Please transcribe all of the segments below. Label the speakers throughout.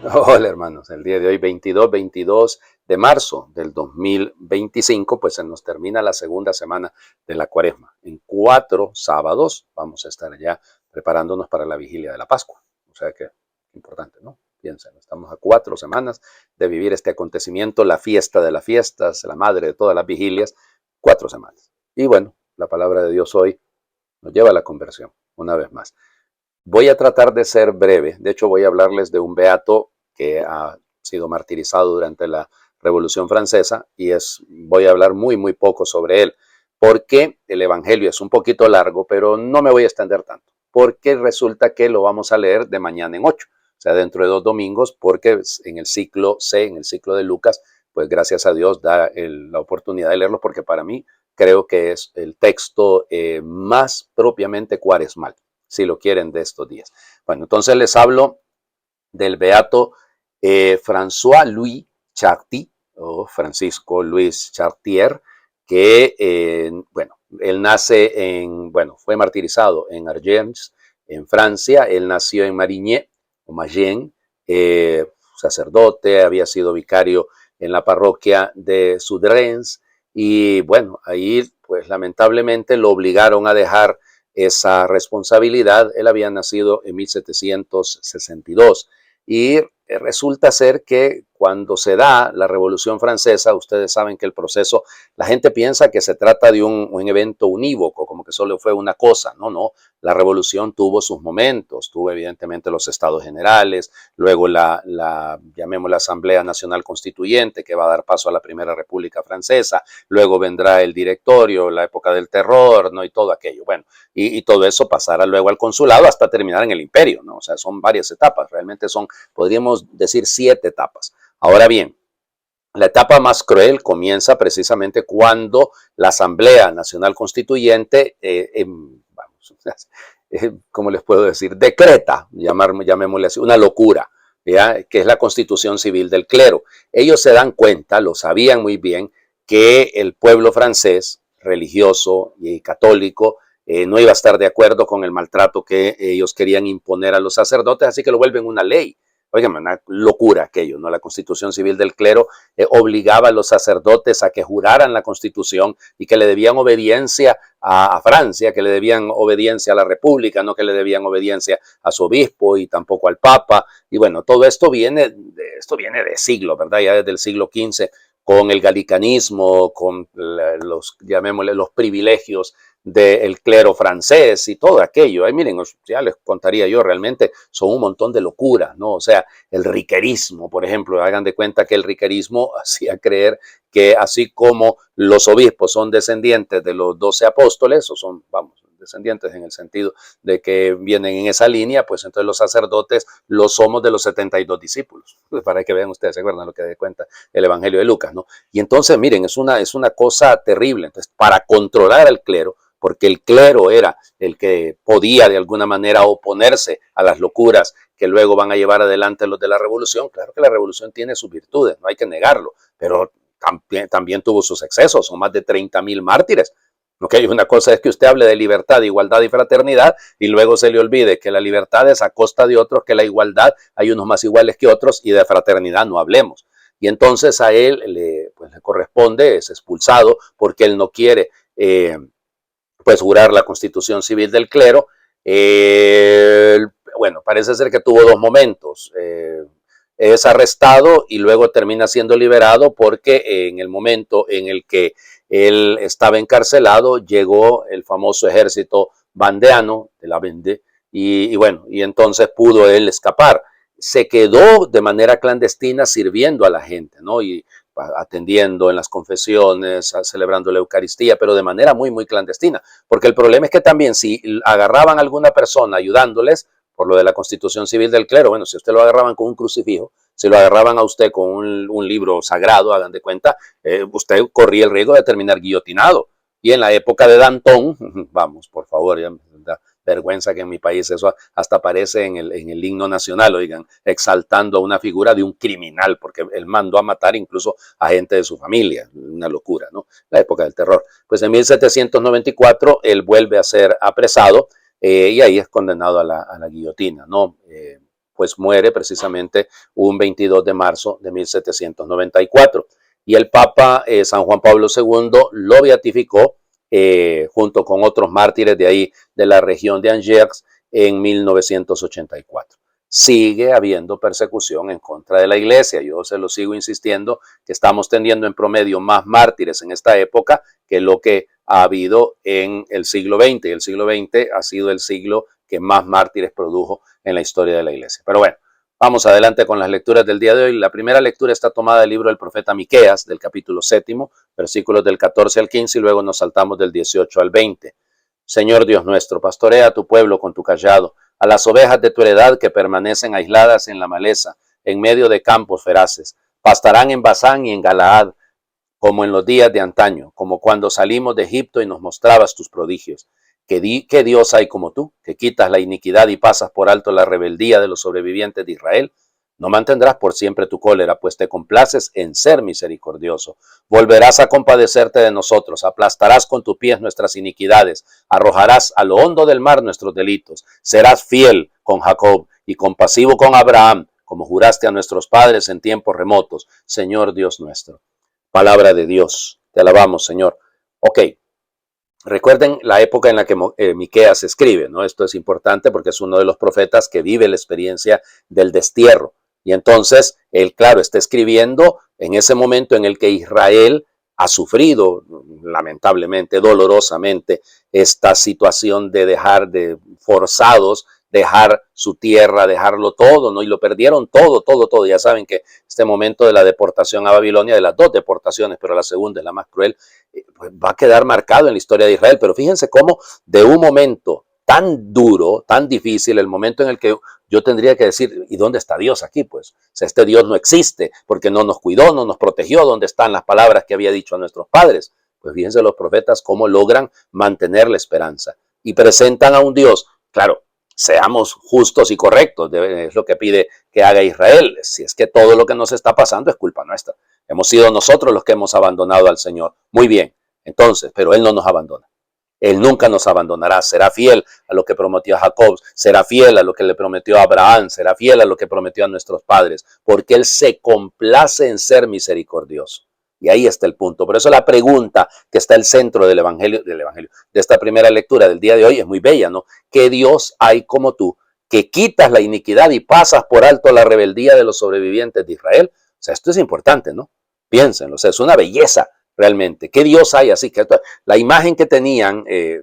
Speaker 1: Hola hermanos, el día de hoy 22 de marzo del 2025, pues se nos termina la segunda semana de la Cuaresma. En 4 sábados vamos a estar ya preparándonos para la vigilia de la Pascua. O sea que importante, ¿no? Piensen, estamos a 4 semanas de vivir este acontecimiento, la fiesta de las fiestas, la madre de todas las vigilias, 4 semanas. Y bueno, la palabra de Dios hoy nos lleva a la conversión, una vez más. Voy a tratar de ser breve. De hecho, voy a hablarles de un beato que ha sido martirizado durante la Revolución Francesa y voy a hablar muy poco sobre él, porque el Evangelio es un poquito largo, pero no me voy a extender tanto, porque resulta que lo vamos a leer de mañana en 8, o sea, dentro de 2 domingos, porque en el ciclo C, en el ciclo de Lucas, pues gracias a Dios da la oportunidad de leerlo, porque para mí creo que es el texto más propiamente cuaresmal, si lo quieren, de estos días. Bueno, entonces les hablo del beato François Louis Charty, o Francisco Luis Chartier, que, bueno, él nace fue martirizado en Argens, en Francia. Él nació en Marigné, o Mayenne, sacerdote, había sido vicario en la parroquia de Sudrens, y bueno, ahí pues lamentablemente lo obligaron a dejar esa responsabilidad. Él había nacido en 1762 y resulta ser que cuando se da la Revolución Francesa, ustedes saben que el proceso, la gente piensa que se trata de un evento unívoco, como que solo fue una cosa. No, la Revolución tuvo sus momentos, tuvo evidentemente los Estados Generales, luego llamémosla Asamblea Nacional Constituyente, que va a dar paso a la Primera República Francesa, luego vendrá el Directorio, la época del terror, ¿no? Y todo aquello. Bueno, y todo eso pasará luego al consulado hasta terminar en el imperio, ¿no? O sea, son varias etapas, realmente podríamos decir 7 etapas. Ahora bien, la etapa más cruel comienza precisamente cuando la Asamblea Nacional Constituyente, ¿cómo les puedo decir? Decreta, llamémosle así, una locura, ¿ya? Que es la Constitución Civil del Clero. Ellos se dan cuenta, lo sabían muy bien, que el pueblo francés, religioso y católico, no iba a estar de acuerdo con el maltrato que ellos querían imponer a los sacerdotes, así que lo vuelven una ley. Oigan, una locura aquello, ¿no? La Constitución Civil del Clero obligaba a los sacerdotes a que juraran la Constitución y que le debían obediencia a Francia, que le debían obediencia a la República, no que le debían obediencia a su obispo y tampoco al Papa. Y bueno, todo esto viene de siglos, ¿verdad? Ya desde el siglo XV, con el galicanismo, con llamémosle, los privilegios del clero francés y todo aquello. Miren, ya les contaría yo, realmente son un montón de locura, ¿no? O sea, el riquerismo, por ejemplo, hagan de cuenta que el riquerismo hacía creer que así como los obispos son descendientes de los 12 apóstoles, o son, vamos, descendientes en el sentido de que vienen en esa línea, pues entonces los sacerdotes lo somos de los 72 discípulos, para que vean ustedes, ¿se acuerdan lo que da cuenta el Evangelio de Lucas, ¿no? Y entonces, miren, es una cosa terrible. Entonces, para controlar al clero, porque el clero era el que podía de alguna manera oponerse a las locuras que luego van a llevar adelante los de la revolución. Claro que la revolución tiene sus virtudes, no hay que negarlo, pero también tuvo sus excesos, son más de 30,000 mártires. Okay, una cosa es que usted hable de libertad, igualdad y fraternidad y luego se le olvide que la libertad es a costa de otros, que la igualdad hay unos más iguales que otros y de fraternidad no hablemos. Y entonces a él le corresponde, es expulsado porque él no quiere pues jurar la Constitución Civil del Clero. Bueno, parece ser que tuvo 2 momentos. Es arrestado y luego termina siendo liberado porque en el momento en el que él estaba encarcelado llegó el famoso ejército vandeano de la Vendée y bueno, y entonces pudo él escapar. Se quedó de manera clandestina sirviendo a la gente, ¿no? Y atendiendo en las confesiones, celebrando la Eucaristía, pero de manera muy clandestina. Porque el problema es que también si agarraban a alguna persona ayudándoles, por lo de la Constitución Civil del Clero, bueno, si usted lo agarraban con un crucifijo, si lo agarraban a usted con un libro sagrado, hagan de cuenta, usted corría el riesgo de terminar guillotinado. Y en la época de Danton, vamos, por favor, ya me da vergüenza que en mi país eso hasta aparece en el himno nacional, oigan, exaltando a una figura de un criminal, porque él mandó a matar incluso a gente de su familia, una locura, ¿no? La época del terror. Pues en 1794 él vuelve a ser apresado y ahí es condenado a la guillotina, ¿no? pues muere precisamente un 22 de marzo de 1794. Y el Papa San Juan Pablo II lo beatificó junto con otros mártires de ahí, de la región de Angers, en 1984. Sigue habiendo persecución en contra de la iglesia. Yo se lo sigo insistiendo que estamos teniendo en promedio más mártires en esta época que lo que ha habido en el siglo XX. El siglo XX ha sido el siglo que más mártires produjo en la historia de la iglesia. Pero bueno, vamos adelante con las lecturas del día de hoy. La primera lectura está tomada del libro del profeta Miqueas, del capítulo 7, versículos del 14 al 15, y luego nos saltamos del 18 al 20. Señor Dios nuestro, pastorea a tu pueblo con tu cayado, a las ovejas de tu heredad que permanecen aisladas en la maleza, en medio de campos feraces. Pastarán en Basán y en Galaad, como en los días de antaño, como cuando salimos de Egipto y nos mostrabas tus prodigios. ¿Qué Dios hay como tú, que quitas la iniquidad y pasas por alto la rebeldía de los sobrevivientes de Israel? No mantendrás por siempre tu cólera, pues te complaces en ser misericordioso. Volverás a compadecerte de nosotros, aplastarás con tus pies nuestras iniquidades, arrojarás a lo hondo del mar nuestros delitos. Serás fiel con Jacob y compasivo con Abraham, como juraste a nuestros padres en tiempos remotos, Señor Dios nuestro. Palabra de Dios. Te alabamos, Señor. Ok. Recuerden la época en la que Miqueas escribe, ¿no? Esto es importante porque es uno de los profetas que vive la experiencia del destierro. Y entonces, él, claro, está escribiendo en ese momento en el que Israel ha sufrido, lamentablemente, dolorosamente, esta situación de forzados, dejar su tierra, dejarlo todo, ¿no? Y lo perdieron todo, todo, todo. Ya saben que este momento de la deportación a Babilonia, de las dos deportaciones, pero la segunda es la más cruel, pues va a quedar marcado en la historia de Israel. Pero fíjense cómo de un momento tan duro, tan difícil, el momento en el que yo tendría que decir, ¿y dónde está Dios aquí? Pues, o sea, este Dios no existe porque no nos cuidó, no nos protegió. ¿Dónde están las palabras que había dicho a nuestros padres? Pues fíjense los profetas cómo logran mantener la esperanza y presentan a un Dios, claro, seamos justos y correctos, es lo que pide que haga Israel. Si es que todo lo que nos está pasando es culpa nuestra. Hemos sido nosotros los que hemos abandonado al Señor. Muy bien, entonces, pero Él no nos abandona. Él nunca nos abandonará, será fiel a lo que prometió a Jacob, será fiel a lo que le prometió a Abraham, será fiel a lo que prometió a nuestros padres, porque Él se complace en ser misericordioso. Y ahí está el punto. Por eso la pregunta que está al centro del evangelio, de esta primera lectura del día de hoy es muy bella, ¿no? ¿Qué Dios hay como tú, que quitas la iniquidad y pasas por alto la rebeldía de los sobrevivientes de Israel? O sea, esto es importante, ¿no? Piénsenlo, o sea, es una belleza realmente. ¿Qué Dios hay así? Que la imagen que tenían en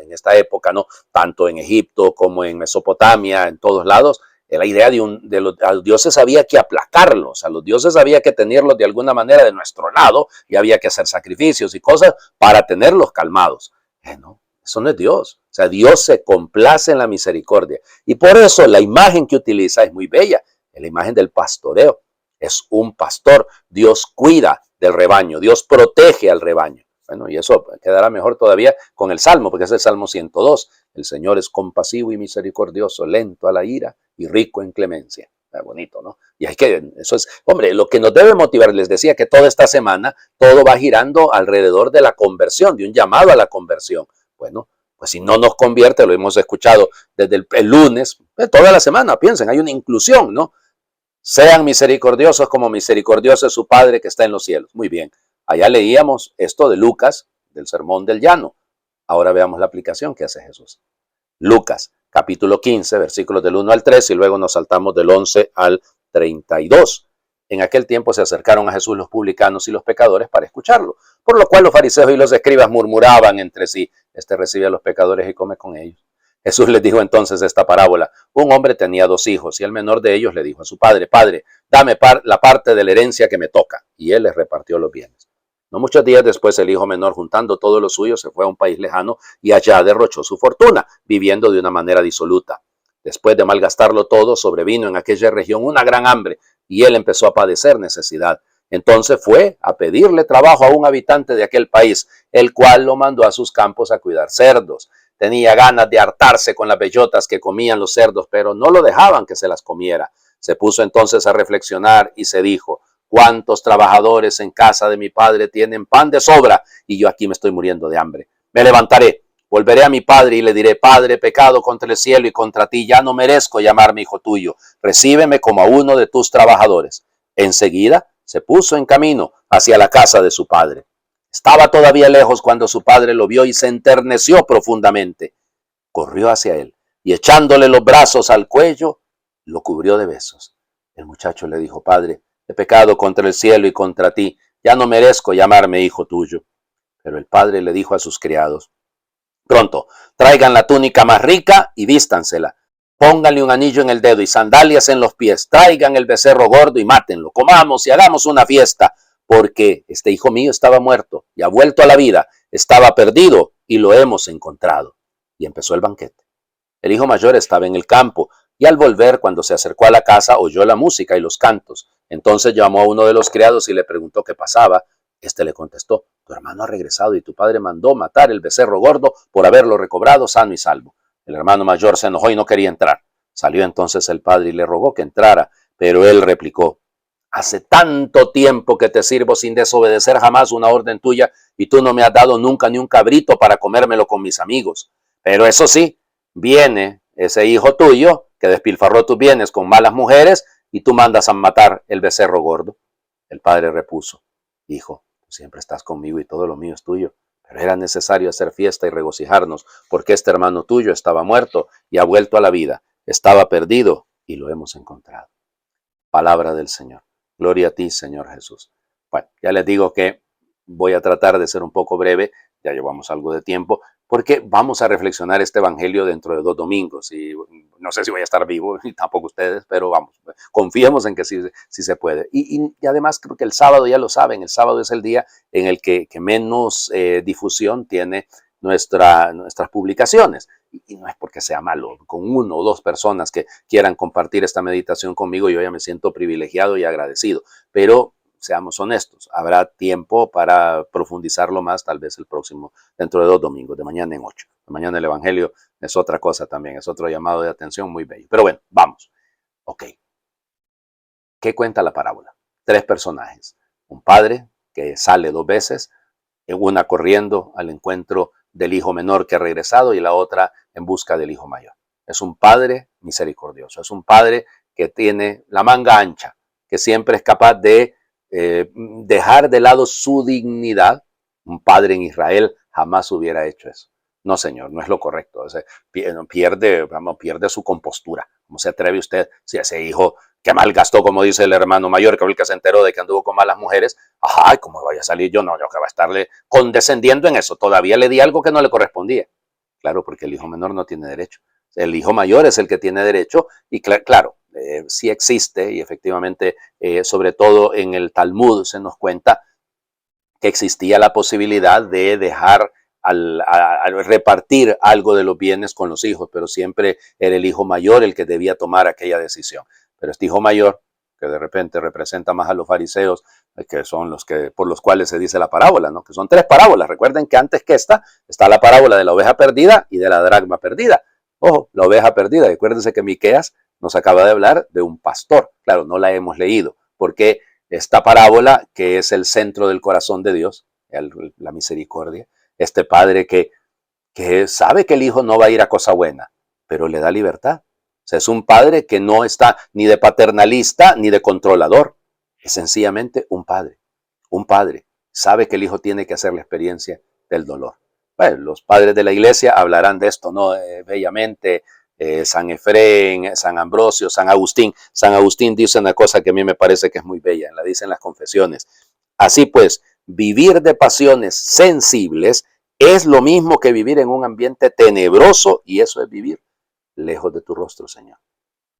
Speaker 1: esta época, ¿no? Tanto en Egipto como en Mesopotamia, en todos lados, la idea de los dioses había que aplacarlos, a los dioses había que tenerlos de alguna manera de nuestro lado y había que hacer sacrificios y cosas para tenerlos calmados. No, eso no es Dios. O sea, Dios se complace en la misericordia. Y por eso la imagen que utiliza es muy bella, es la imagen del pastoreo. Es un pastor. Dios cuida del rebaño, Dios protege al rebaño. Bueno, y eso quedará mejor todavía con el Salmo, porque es el Salmo 102. El Señor es compasivo y misericordioso, lento a la ira y rico en clemencia. Está bonito, ¿no? Y hay que, eso es, hombre, lo que nos debe motivar, les decía que toda esta semana todo va girando alrededor de la conversión, de un llamado a la conversión. Bueno, pues si no nos convierte, lo hemos escuchado desde el lunes, toda la semana, piensen, hay una inclusión, ¿no? Sean misericordiosos como misericordioso es su Padre que está en los cielos. Muy bien, allá leíamos esto de Lucas, del Sermón del Llano. Ahora veamos la aplicación que hace Jesús. Lucas, capítulo 15, versículos del 1 al 3, y luego nos saltamos del 11 al 32. En aquel tiempo se acercaron a Jesús los publicanos y los pecadores para escucharlo, por lo cual los fariseos y los escribas murmuraban entre sí, este recibe a los pecadores y come con ellos. Jesús les dijo entonces esta parábola. Un hombre tenía 2 hijos y el menor de ellos le dijo a su padre, Padre, dame la parte de la herencia que me toca. Y él les repartió los bienes. No muchos días después el hijo menor, juntando todo lo suyo, se fue a un país lejano y allá derrochó su fortuna, viviendo de una manera disoluta. Después de malgastarlo todo, sobrevino en aquella región una gran hambre y él empezó a padecer necesidad. Entonces fue a pedirle trabajo a un habitante de aquel país, el cual lo mandó a sus campos a cuidar cerdos. Tenía ganas de hartarse con las bellotas que comían los cerdos, pero no lo dejaban que se las comiera. Se puso entonces a reflexionar y se dijo, ¿cuántos trabajadores en casa de mi padre tienen pan de sobra y yo aquí me estoy muriendo de hambre? Me levantaré, Volveré a mi padre y le diré, Padre, he pecado contra el cielo y contra ti, ya no merezco llamarme hijo tuyo. Recíbeme como a uno de tus trabajadores. Enseguida se puso en camino hacia la casa de su padre. Estaba todavía lejos cuando su padre lo vio y se enterneció profundamente. Corrió hacia él y echándole los brazos al cuello, lo cubrió de besos. El muchacho le dijo, Padre, he pecado contra el cielo y contra ti, ya no merezco llamarme hijo tuyo. Pero el padre le dijo a sus criados, pronto, traigan la túnica más rica y vístansela. Pónganle un anillo en el dedo y sandalias en los pies. Traigan el becerro gordo y mátenlo. Comamos y hagamos una fiesta, porque este hijo mío estaba muerto y ha vuelto a la vida. Estaba perdido y lo hemos encontrado. Y empezó el banquete. El hijo mayor estaba en el campo y al volver, cuando se acercó a la casa, oyó la música y los cantos. Entonces llamó a uno de los criados y le preguntó qué pasaba. Este le contestó, tu hermano ha regresado y tu padre mandó matar el becerro gordo por haberlo recobrado sano y salvo. El hermano mayor se enojó y no quería entrar. Salió entonces el padre y le rogó que entrara, pero él replicó, hace tanto tiempo que te sirvo sin desobedecer jamás una orden tuya y tú no me has dado nunca ni un cabrito para comérmelo con mis amigos. Pero eso sí, viene ese hijo tuyo que despilfarró tus bienes con malas mujeres y tú mandas a matar el becerro gordo. El padre repuso, hijo, tú siempre estás conmigo y todo lo mío es tuyo. Pero era necesario hacer fiesta y regocijarnos, porque este hermano tuyo estaba muerto y ha vuelto a la vida. Estaba perdido y lo hemos encontrado. Palabra del Señor. Gloria a ti, Señor Jesús. Bueno, ya les digo que voy a tratar de ser un poco breve, ya llevamos algo de tiempo, porque vamos a reflexionar este evangelio dentro de 2 domingos y no sé si voy a estar vivo, y tampoco ustedes, pero vamos, confiemos en que sí se puede. Y además creo que el sábado, ya lo saben, el sábado es el día en el que menos difusión tiene nuestras publicaciones. Y no es porque sea malo, con 1 o 2 personas que quieran compartir esta meditación conmigo, yo ya me siento privilegiado y agradecido, pero seamos honestos, habrá tiempo para profundizarlo más, tal vez el próximo, dentro de 2 domingos, de mañana en 8. De mañana el Evangelio es otra cosa también, es otro llamado de atención muy bello. Pero bueno, vamos. Ok. ¿Qué cuenta la parábola? 3 personajes. Un padre que sale 2 veces, una corriendo al encuentro del hijo menor que ha regresado y la otra en busca del hijo mayor. Es un padre misericordioso, es un padre que tiene la manga ancha, que siempre es capaz de dejar de lado su dignidad. Un padre en Israel jamás hubiera hecho eso. No, señor, no es lo correcto. O sea, pierde su compostura. ¿Cómo se atreve usted si ese hijo que malgastó, como dice el hermano mayor, que el que se enteró de que anduvo con malas mujeres, ajá, ¿cómo vaya a salir yo? No, yo que va a estarle condescendiendo en eso. Todavía le di algo que no le correspondía. Claro, porque el hijo menor no tiene derecho. El hijo mayor es el que tiene derecho y claro, sí existe y efectivamente, sobre todo en el Talmud se nos cuenta que existía la posibilidad de dejar al repartir algo de los bienes con los hijos, pero siempre era el hijo mayor el que debía tomar aquella decisión. Pero este hijo mayor, que de repente representa más a los fariseos, que son los que por los cuales se dice la parábola, ¿no? Que son 3 parábolas. Recuerden que antes que esta está la parábola de la oveja perdida y de la dracma perdida. Ojo, la oveja perdida. Recuérdense que Miqueas nos acaba de hablar de un pastor. Claro, no la hemos leído, porque esta parábola, que es el centro del corazón de Dios, la misericordia, este padre que sabe que el hijo no va a ir a cosa buena, pero le da libertad. O sea, es un padre que no está ni de paternalista ni de controlador. Es sencillamente un padre. Un padre sabe que el hijo tiene que hacer la experiencia del dolor. Bueno, los padres de la iglesia hablarán de esto, ¿no? Bellamente. San Efrén, San Ambrosio, San Agustín. San Agustín dice una cosa que a mí me parece que es muy bella, la dice en las confesiones. Así pues, vivir de pasiones sensibles es lo mismo que vivir en un ambiente tenebroso, y eso es vivir lejos de tu rostro, Señor.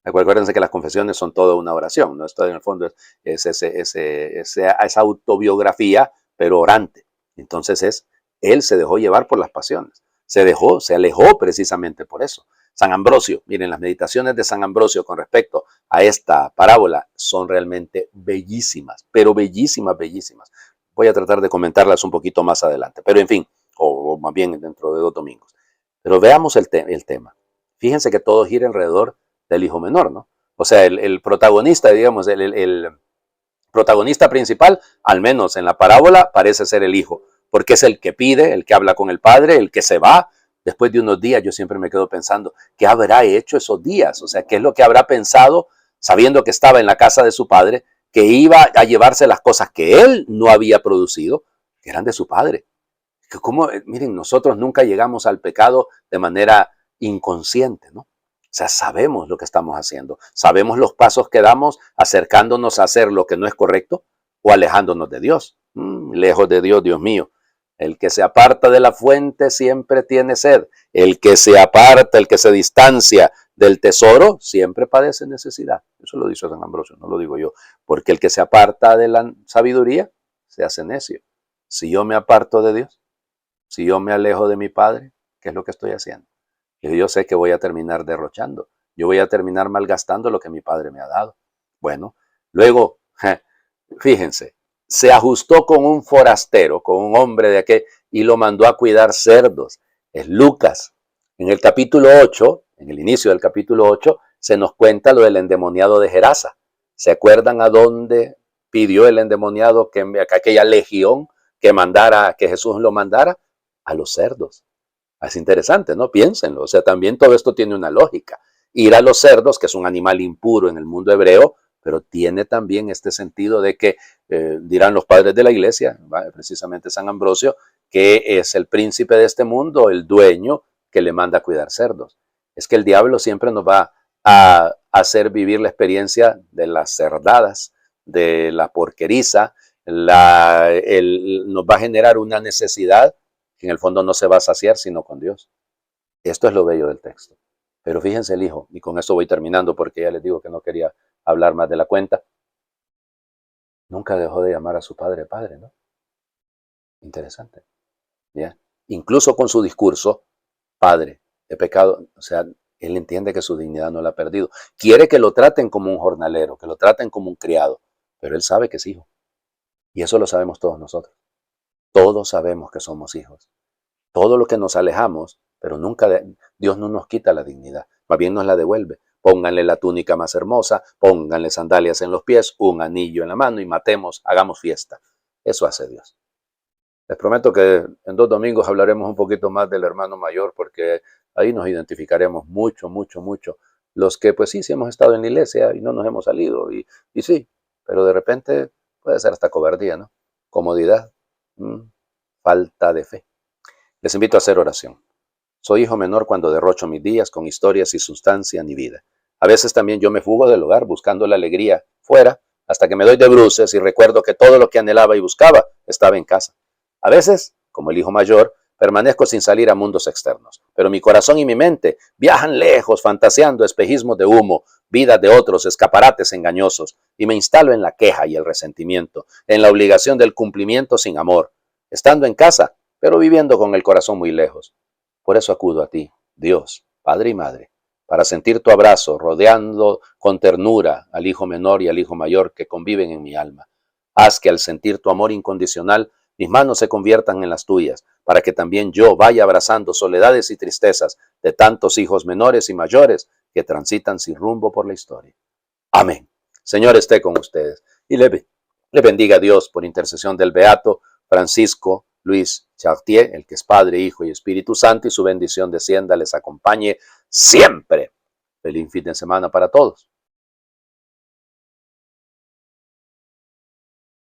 Speaker 1: Acuérdense que las confesiones son toda una oración, ¿no? Esto en el fondo es esa autobiografía, pero orante. Entonces él se dejó llevar por las pasiones, se alejó precisamente por eso. San Ambrosio, miren, las meditaciones de San Ambrosio con respecto a esta parábola son realmente bellísimas, pero bellísimas, bellísimas. Voy a tratar de comentarlas un poquito más adelante, pero en fin, o más bien dentro de 2 domingos. Pero veamos el tema. Fíjense que todo gira alrededor del hijo menor, ¿no? O sea, el protagonista, digamos, el protagonista principal, al menos en la parábola, parece ser el hijo, porque es el que pide, el que habla con el padre, el que se va, después de unos días yo siempre me quedo pensando, ¿qué habrá hecho esos días? O sea, ¿qué es lo que habrá pensado sabiendo que estaba en la casa de su padre, que iba a llevarse las cosas que él no había producido, que eran de su padre? Que como, miren, nosotros nunca llegamos al pecado de manera inconsciente, ¿no? O sea, sabemos lo que estamos haciendo, sabemos los pasos que damos acercándonos a hacer lo que no es correcto o alejándonos de Dios. Lejos de Dios, Dios mío. El que se aparta de la fuente siempre tiene sed. El que se aparta, el que se distancia del tesoro, siempre padece necesidad. Eso lo dice San Ambrosio, no lo digo yo. Porque el que se aparta de la sabiduría, se hace necio. Si yo me aparto de Dios, si yo me alejo de mi Padre, ¿qué es lo que estoy haciendo? Yo sé que voy a terminar derrochando. Yo voy a terminar malgastando lo que mi Padre me ha dado. Bueno, luego, fíjense, se ajustó con un forastero, con un hombre de aquel, y lo mandó a cuidar cerdos. Es Lucas. En el capítulo 8, en el inicio del capítulo 8, se nos cuenta lo del endemoniado de Gerasa. ¿Se acuerdan a dónde pidió el endemoniado que aquella legión que mandara, que Jesús lo mandara? A los cerdos. Es interesante, ¿no? Piénsenlo. O sea, también todo esto tiene una lógica. Ir a los cerdos, que es un animal impuro en el mundo hebreo, pero tiene también este sentido de que, dirán los padres de la iglesia, precisamente San Ambrosio, que es el príncipe de este mundo, el dueño que le manda a cuidar cerdos. Es que el diablo siempre nos va a hacer vivir la experiencia de las cerdadas, de la porqueriza, nos va a generar una necesidad que en el fondo no se va a saciar sino con Dios. Esto es lo bello del texto. Pero fíjense el hijo, y con esto voy terminando porque ya les digo que no quería hablar más de la cuenta. Nunca dejó de llamar a su padre padre, ¿no? Interesante. ¿Ya? Incluso con su discurso, padre, de pecado, o sea, él entiende que su dignidad no la ha perdido. Quiere que lo traten como un jornalero, que lo traten como un criado, pero él sabe que es hijo. Y eso lo sabemos todos nosotros. Todos sabemos que somos hijos. Todo lo que nos alejamos, pero nunca Dios no nos quita la dignidad, más bien nos la devuelve. Pónganle la túnica más hermosa, pónganle sandalias en los pies, un anillo en la mano y matemos, hagamos fiesta. Eso hace Dios. Les prometo que en 2 domingos hablaremos un poquito más del hermano mayor porque ahí nos identificaremos mucho, mucho, mucho. Los que pues sí hemos estado en la iglesia y no nos hemos salido y sí, pero de repente puede ser hasta cobardía, ¿no? Comodidad, falta de fe. Les invito a hacer oración. Soy hijo menor cuando derrocho mis días con historias y sustancia ni vida. A veces también yo me fugo del hogar buscando la alegría fuera hasta que me doy de bruces y recuerdo que todo lo que anhelaba y buscaba estaba en casa. A veces, como el hijo mayor, permanezco sin salir a mundos externos, pero mi corazón y mi mente viajan lejos fantaseando espejismos de humo, vidas de otros, escaparates engañosos, y me instalo en la queja y el resentimiento, en la obligación del cumplimiento sin amor, estando en casa, pero viviendo con el corazón muy lejos. Por eso acudo a ti, Dios, Padre y Madre, para sentir tu abrazo, rodeando con ternura al hijo menor y al hijo mayor que conviven en mi alma. Haz que al sentir tu amor incondicional, mis manos se conviertan en las tuyas, para que también yo vaya abrazando soledades y tristezas de tantos hijos menores y mayores que transitan sin rumbo por la historia. Amén. Señor esté con ustedes y le bendiga a Dios por intercesión del Beato Francisco Luis Chartier, el que es Padre, Hijo y Espíritu Santo, y su bendición descienda, les acompañe siempre. Feliz fin de semana para todos.